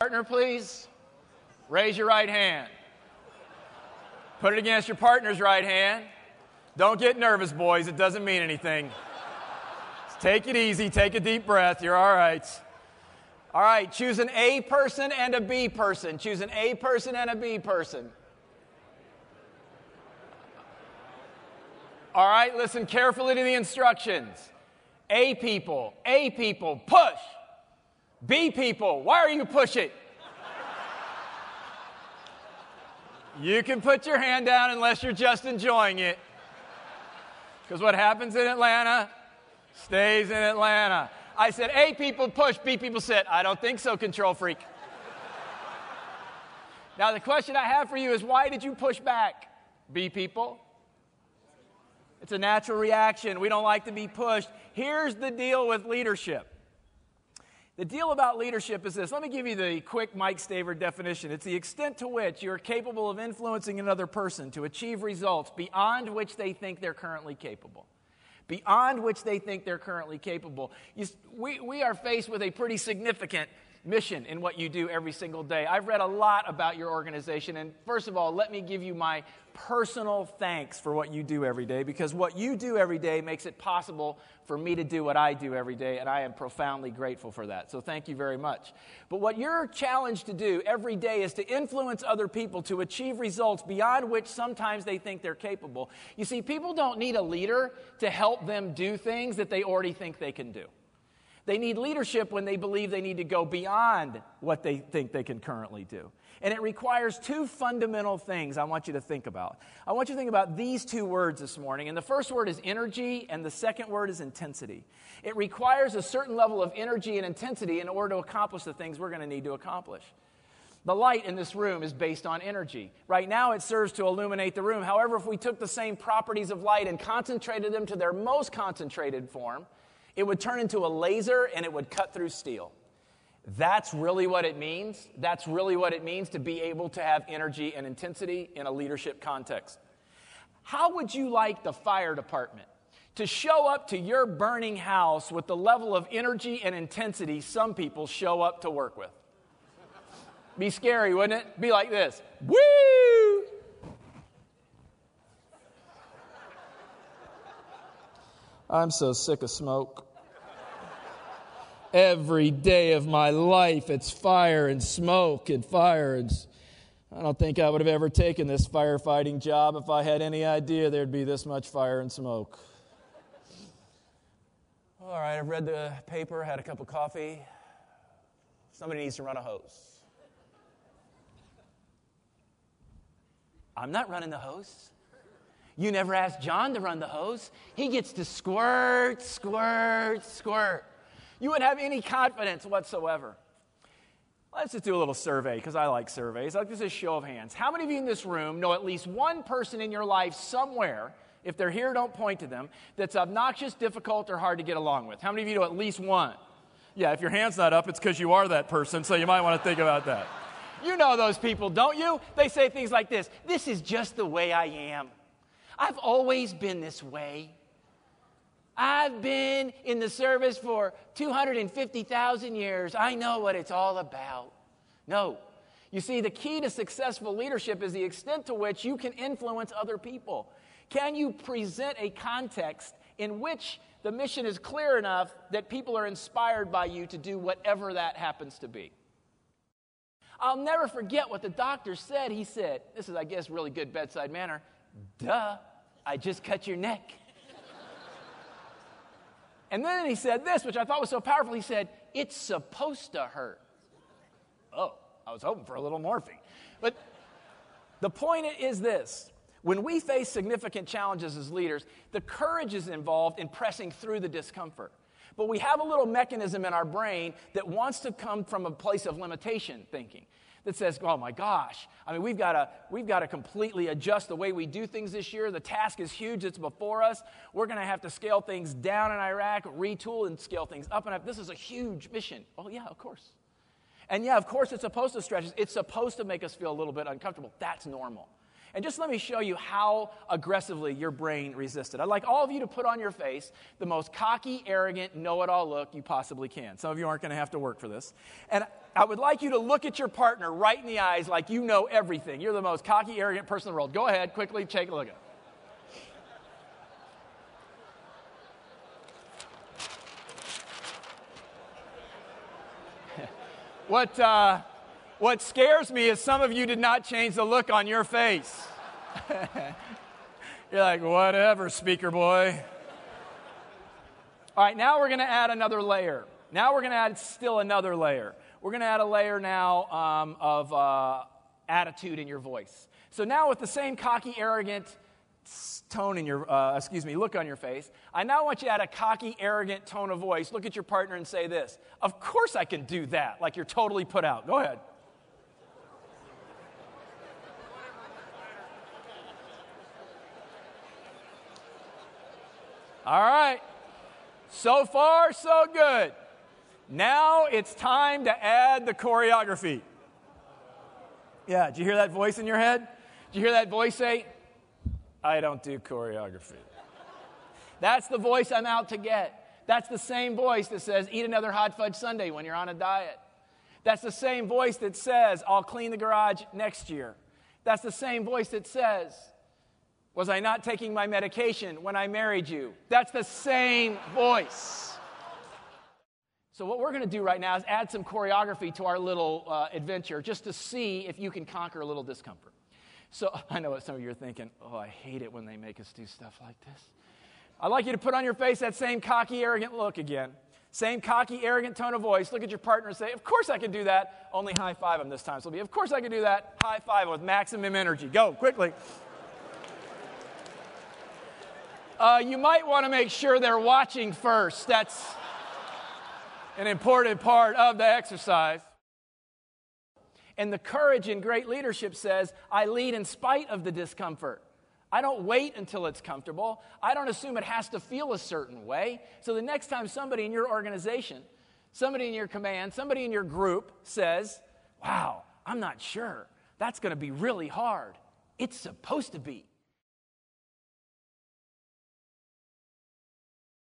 Partner, please. Raise your right hand. Put it against your partner's right hand. Don't get nervous, boys. It doesn't mean anything. Just take it easy. Take a deep breath. You're all right. All right, choose an A person and a B person. Choose an A person and a B person. All right, listen carefully to the instructions. A people, push. B people, why are you pushing? You can put your hand down unless you're just enjoying it. Because what happens in Atlanta stays in Atlanta. I said, A people push, B people sit. I don't think so, control freak. Now the question I have for you is, why did you push back, B people? It's a natural reaction. We don't like to be pushed. Here's the deal with leadership. The deal about leadership is this. Let me give you the quick Mike Staver definition. It's the extent to which you're capable of influencing another person to achieve results beyond which they think they're currently capable. Beyond which they think they're currently capable. We are faced with a pretty significant mission in what you do every single day. I've read a lot about your organization, and first of all, let me give you my personal thanks for what you do every day, because what you do every day makes it possible for me to do what I do every day, and I am profoundly grateful for that. So thank you very much. But what you're challenged to do every day is to influence other people to achieve results beyond which sometimes they think they're capable. You see, people don't need a leader to help them do things that they already think they can do. They need leadership when they believe they need to go beyond what they think they can currently do. And it requires two fundamental things I want you to think about. I want you to think about these two words this morning. And the first word is energy, and the second word is intensity. It requires a certain level of energy and intensity in order to accomplish the things we're going to need to accomplish. The light in this room is based on energy. Right now it serves to illuminate the room. However, if we took the same properties of light and concentrated them to their most concentrated form, it would turn into a laser and it would cut through steel. That's really what it means. That's really what it means to be able to have energy and intensity in a leadership context. How would you like the fire department to show up to your burning house with the level of energy and intensity some people show up to work with? Be scary, wouldn't it? Be like this. Woo! I'm so sick of smoke. Every day of my life, it's fire and smoke and fire. And I don't think I would have ever taken this firefighting job if I had any idea there'd be this much fire and smoke. All right, I've read the paper, had a cup of coffee. Somebody needs to run a hose. I'm not running the hose. You never asked John to run the hose. He gets to squirt, squirt, squirt. You wouldn't have any confidence whatsoever. Let's just do a little survey, because I like surveys. I'd like to do a show of hands. How many of you in this room know at least one person in your life somewhere, if they're here, don't point to them, that's obnoxious, difficult, or hard to get along with? How many of you know at least one? Yeah, if your hand's not up, it's because you are that person, so you might want to think about that. You know those people, don't you? They say things like this: this is just the way I am. I've always been this way. I've been in the service for 250,000 years. I know what it's all about. No. You see, the key to successful leadership is the extent to which you can influence other people. Can you present a context in which the mission is clear enough that people are inspired by you to do whatever that happens to be? I'll never forget what the doctor said. He said, this is, I guess, really good bedside manner. Duh, I just cut your neck. And then he said this, which I thought was so powerful. He said, it's supposed to hurt. Oh, I was hoping for a little morphine. But the point is this. When we face significant challenges as leaders, the courage is involved in pressing through the discomfort. But we have a little mechanism in our brain that wants to come from a place of limitation thinking. That says, oh my gosh, I mean, we've got to completely adjust the way we do things this year. The task is huge. It's before us. We're going to have to scale things down in Iraq, retool, and scale things up and up. This is a huge mission. Oh yeah, of course. And yeah, of course it's supposed to stretch us. It's supposed to make us feel a little bit uncomfortable. That's normal. And just let me show you how aggressively your brain resisted. I'd like all of you to put on your face the most cocky, arrogant, know-it-all look you possibly can. Some of you aren't going to have to work for this. And I would like you to look at your partner right in the eyes like you know everything. You're the most cocky, arrogant person in the world. Go ahead, quickly take a look at it. What scares me is some of you did not change the look on your face. You're like, whatever, speaker boy. All right, now we're going to add another layer. Now we're going to add still another layer. We're going to add a layer now of attitude in your voice. So now with the same cocky, arrogant tone in your, look on your face, I now want you to add a cocky, arrogant tone of voice. Look at your partner and say this. Of course I can do that, like you're totally put out. Go ahead. All right. So far, so good. Now it's time to add the choreography. Yeah, did you hear that voice in your head? Did you hear that voice say, I don't do choreography? That's the voice I'm out to get. That's the same voice that says, eat another hot fudge sundae when you're on a diet. That's the same voice that says, I'll clean the garage next year. That's the same voice that says, was I not taking my medication when I married you? That's the same voice. So what we're going to do right now is add some choreography to our little adventure just to see if you can conquer a little discomfort. So I know what some of you are thinking, oh, I hate it when they make us do stuff like this. I'd like you to put on your face that same cocky, arrogant look again. Same cocky, arrogant tone of voice. Look at your partner and say, of course I can do that. Only high five him this time. So it'll be, of course I can do that. High five with maximum energy. Go, quickly. You might want to make sure they're watching first. That's an important part of the exercise. And the courage in great leadership says, I lead in spite of the discomfort. I don't wait until it's comfortable. I don't assume it has to feel a certain way. So the next time somebody in your organization, somebody in your command, somebody in your group says, wow, I'm not sure. That's going to be really hard. It's supposed to be.